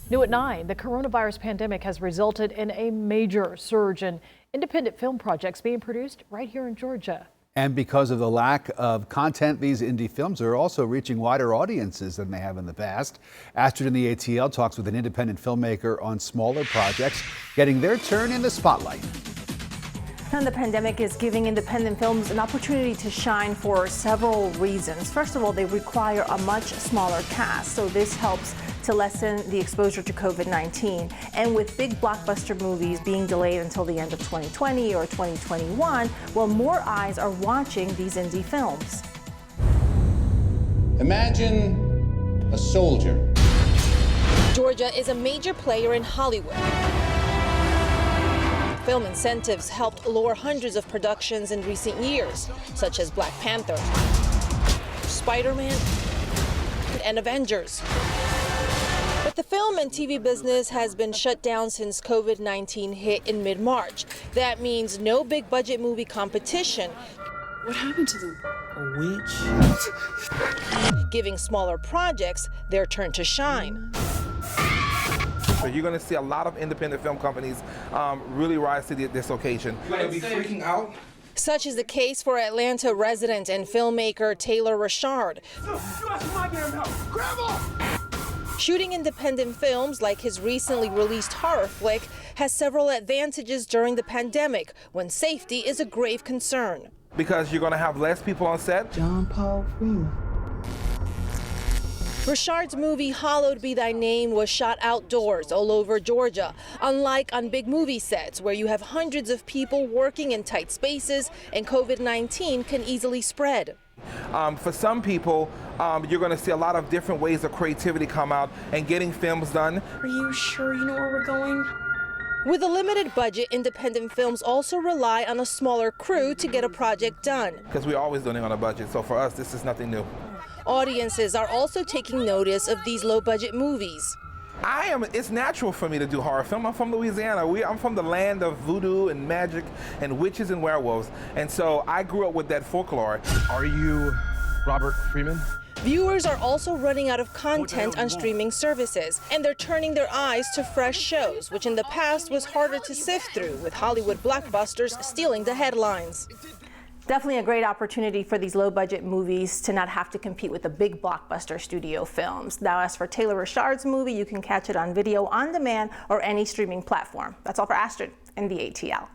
New at 9, the coronavirus pandemic has resulted in a major surge in independent film projects being produced right here in Georgia. And because of the lack of content, these indie films are also reaching wider audiences than they have in the past. Astrid in the ATL talks with an independent filmmaker on smaller projects, getting their turn in the spotlight. And the pandemic is giving independent films an opportunity to shine for several reasons. First of all, they require a much smaller cast, so this helps to lessen the exposure to COVID-19. And with big blockbuster movies being delayed until the end of 2020 or 2021, well, more eyes are watching these indie films. Imagine a soldier. Georgia is a major player in Hollywood. Film incentives helped lure hundreds of productions in recent years, such as Black Panther, Spider-Man, and Avengers. But the film and TV business has been shut down since COVID-19 hit in mid-March. That means no big budget movie competition. What happened to them? A witch? Giving smaller projects their turn to shine. So you're going to see a lot of independent film companies really rise to this occasion. You're going to be freaking out. Such is the case for Atlanta resident and filmmaker Taylor Richard. Shooting independent films like his recently released horror flick has several advantages during the pandemic when safety is a grave concern. Because you're going to have less people on set. John Paul Freeman. Richard's movie Hallowed Be Thy Name was shot outdoors all over Georgia, unlike on big movie sets where you have hundreds of people working in tight spaces and COVID-19 can easily spread. For some people, you're going to see a lot of different ways of creativity come out and getting films done. Are you sure you know where we're going? With a limited budget, independent films also rely on a smaller crew to get a project done. Because we're always doing it on a budget, so for us, this is nothing new. Audiences are also taking notice of these low-budget movies. It's natural for me to do horror film. I'm from Louisiana. I'm from the land of voodoo and magic and witches and werewolves. And so I grew up with that folklore. Are you Robert Freeman? Viewers are also running out of content on streaming services, and they're turning their eyes to fresh shows, which in the past was harder to sift through, with Hollywood blockbusters stealing the headlines. Definitely a great opportunity for these low-budget movies to not have to compete with the big blockbuster studio films. Now, as for Taylor Richard's movie, you can catch it on video on demand or any streaming platform. That's all for Astrid in the ATL.